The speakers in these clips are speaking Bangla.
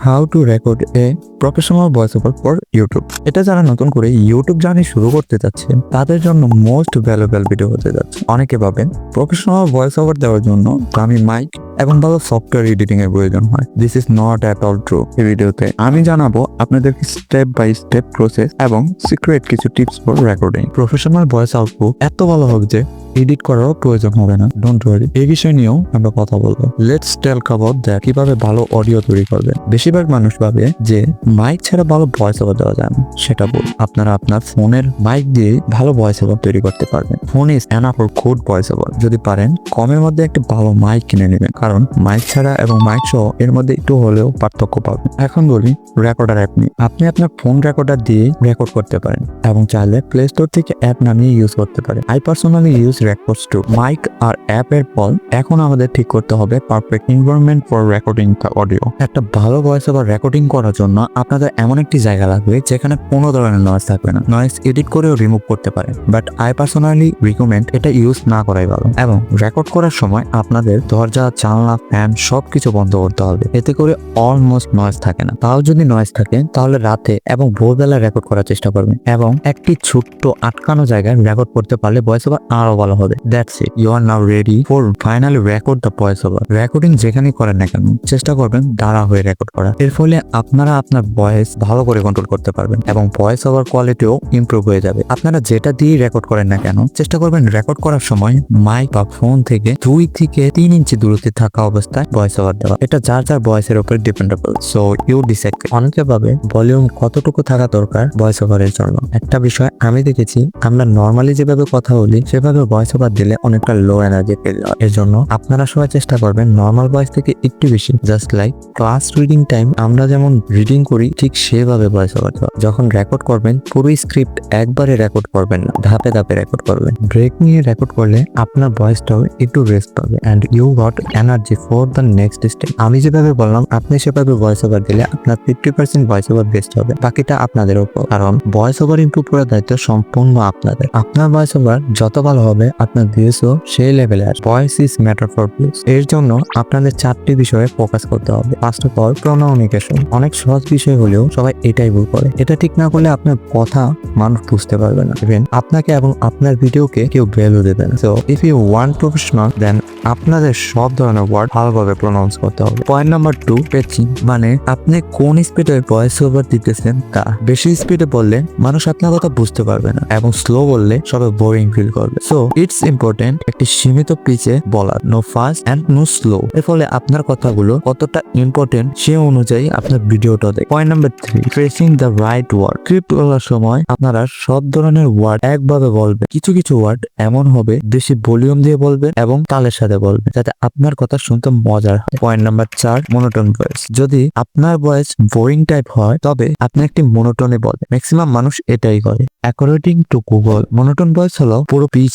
How to record a professional voice over for YouTube. এটা যারা নতুন করে ইউটিউব জার্নি শুরু করতে যাচ্ছেন তাদের জন্য মোস্ট ভ্যালুয়েবল ভিডিও হতে যাচ্ছে। অনেকে ভাবেন প্রফেশনাল ভয়েস ওভার দেওয়ার জন্য দামি মাইক এবং ভালো সফটওয়্যার এডিটিং এর প্রয়োজন হয়। This is not at all true. এই ভিডিওতে আমি জানাবো আপনাদেরকে স্টেপ বাই স্টেপ প্রসেস এবং সিক্রেট কিছু tips for recording. Professional voice output এত ভালো হবে যে এডিট করারও প্রয়োজন হবে না। ডোন্ট ওয়ারি, এই বিষয় নিয়েও আমরা কথা বলবো। লেটস টেল অ্যাবাউট দ্যাট, কিভাবে ভালো অডিও তৈরি করবেন। বেশিরভাগ মানুষ ভাবে যে মাইক ছাড়া ভালো ভয়েস ওভার দেওয়া যায় না। সেটা ভুল। আপনারা আপনার ফোনের মাইক দিয়ে ভালো ভয়েস ওভার তৈরি করতে পারবেন। Phone is enough for good voice over. যদি পারেন কমের মধ্যে একটা ভালো মাইক কিনে নেবেন, কারণ মাইক ছাড়া এবং মাইক সহ এর মধ্যে একটু হলেও পার্থক্য পাবেন। এখন বলি রেকর্ডার অ্যাপ নিয়ে। আপনি আপনার ফোন রেকর্ডার দিয়ে রেকর্ড করতে পারেন এবং চাইলে প্লে স্টোর থেকে অ্যাপ নামিয়ে ইউজ করতে পারেন। I personally use records two. Mike আর অ্যাপের পর এখন আমাদের ঠিক করতে হবে perfect environment for recording the audio. একটা ভালো ভয়েস ওভার রেকর্ডিং করার জন্য আপনাদের এমন একটি জায়গা লাগবে যেখানে কোনো ধরনের নয়েজ থাকবে না। নয়েজ এডিট করেও রিমুভ করতে পারেন, বাট আই পার্সোনালি রিকমেন্ড এটা ইউজ না করাই ভালো। এবং রেকর্ড করার সময় আপনাদের দরজা, জানলা, ফ্যান সবকিছু বন্ধ করতে হবে। এতে করে অলমোস্ট নয়েজ থাকে না। তাও যদি নয়েজ থাকে তাহলে রাতে এবং ভোরবেলা রেকর্ড করার চেষ্টা করবেন এবং একটি ছোট্ট আটকানো জায়গায় রেকর্ড করতে পারলে ভয়েস ওভার আরো ভালো হবে। That's it, you are now ready for finally record the voice over. Recording যেখানেই করেন না কেন চেষ্টা করবেন দাঁড়া হয়ে রেকর্ড করা। এর ফলে আপনারা আপনার ভয়েস ভালো করে কন্ট্রোল করতে পারবেন এবং ভয়েস ওভার কোয়ালিটিও ইমপ্রুভ হয়ে যাবে। আপনারা যেটা দিয়ে রেকর্ড করেন না কেন চেষ্টা করবেন রেকর্ড করার সময় মাইক বা ফোন থেকে 2 থেকে 3 ইঞ্চি দূরত্বে থাকা অবস্থায় ভয়েস ওভার দেওয়া। এটা যার যার ভয়েসের উপর ডিপেন্ডেবল, সো ইউ ডিসাইড। অনেকে ভাবে ভলিউম কতটুকু থাকা দরকার ভয়েস ওভারের জন্য। একটা বিষয় আমি দেখেছি, আমরা নর্মালি যেভাবে কথা বলি সেভাবে ভয়েস ওভার দিলে অনেকটা লো এনার্জি ফিল হয়। এর জন্য আপনারা সবাই চেষ্টা করবেন নর্মাল ভয়েস থেকে একটু বেশি, just like class reading time আমরা যেমন রিডিং করি ঠিক সেভাবে ভয়েস ওভার দেওয়া। যখন রেকর্ড করবেন পুরো স্ক্রিপ্ট একবারে রেকর্ড করবেন না, ধাপে ধাপে রেকর্ড করবেন। ব্রেক নিয়ে রেকর্ড করলে আপনার ভয়েসটাও একটু রেস্ট পাবে and you got energy for the next step. আমি যেভাবে বললাম আপনি সেভাবে ভয়েস ওভার দিলে আপনার 50% ভয়েস ওভার বেস্ট হবে, বাকিটা আপনাদের উপর। কারণ ভয়েস ওভার ইমপ্রুভ করার দায়িত্ব সম্পূর্ণ আপনাদের। আপনার ভয়েস ওভার যত ভালো হবে আপনার ভিউসও সেই লেভেলে আসবে। Voice is matter for views. এর জন্য আপনাদের 4টি বিষয়ে ফোকাস করতে হবে। First of all, pronunciation. অনেক সহজ বিষয় হলেও সবাই এটাই ভুল করে। এটা ঠিক না করলে আপনার কথা মানুষ বুঝতে পারবে না, ইভেন আপনাকে এবং আপনার ভিডিওকে কেউ ভ্যালু দেবে না। So if you want professional then আপনাদের সব ধরনের ওয়ার্ড ভালোভাবে প্রোনাউন্স করতে হবে। Point number 2, pitching. মানে আপনি কোন স্পিডে ভয়েস ওভার দিতেছেন তা। বেশি স্পিডে বললে মানুষ আপনার কথা বুঝতে পারবে না এবং স্লো বললে সবাই বোরিং ফিল করবে। সো ইটস ইম্পর্টেন্ট একটি সীমিত পিচে বলার, no fast and no slow. এর ফলে আপনার কথাগুলো কতটা ইম্পর্টেন্ট সে অনুযায়ী আপনার ভিডিওটা দেয়। Point number 3, tracing the right word. Script বলার সময় আপনারা সব ধরনের ওয়ার্ড একভাবে বলবেন। কিছু কিছু ওয়ার্ড এমন হবে বেশি ভলিউম দিয়ে বলবেন এবং তালের সাথে বলবেন যাতে আপনার কথা শুনতে মজার হয়। Point number 4, monotone voice. যদি আপনার ভয়েস বোরিং টাইপ হয় তবে আপনি একটি মোনোটোনে বলেন। ম্যাক্সিমাম মানুষ এটাই করে। According to Google, monotone voice হলো পুরো pitch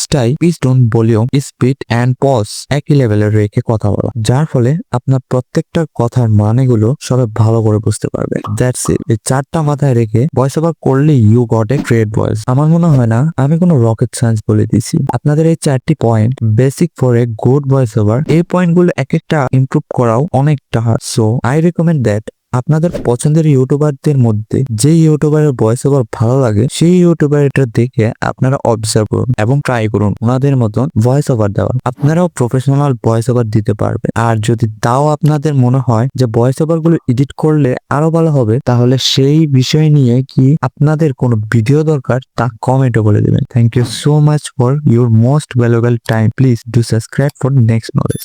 tone, volume, speed and pause একই লেভেলে রেখে কথা বলা, যার ফলে আপনার প্রত্যেকটা কথার মানেগুলো সবাই ভালো করে বুঝতে পারবে। That's it. এই 4টা মাথায় রেখে ভয়েস ওভার করলে you got a great voice. আমার মনে হয় না আমি কোনো রকেট সায়েন্স বলে দিছি। আপনাদের এই 4টি point basic for a good voice over. এই পয়েন্টগুলো এক একটা ইমপ্রুভ করাও অনেকটা hard. So I recommend that আপনাদের পছন্দের ইউটিউবারদের মধ্যে যে ইউটিউবারের ভয়েস ওভার ভালো লাগে সেই ইউটিউবার এটা দেখে আপনারা অবজার্ভ করুন এবং ট্রাই করুন ওনাদের মতন ভয়েস ওভার দেওয়ার। আপনারাও প্রফেশনাল ভয়েস ওভার দিতে পারবেন। আর যদি তাও আপনাদের মনে হয় যে ভয়েস ওভার গুলো এডিট করলে আরো ভালো হবে, তাহলে সেই বিষয় নিয়ে কি আপনাদের কোনো ভিডিও দরকার তা কমেন্টে বলে দেবেন। Thank you so much for your most valuable time. Please do subscribe for next knowledge.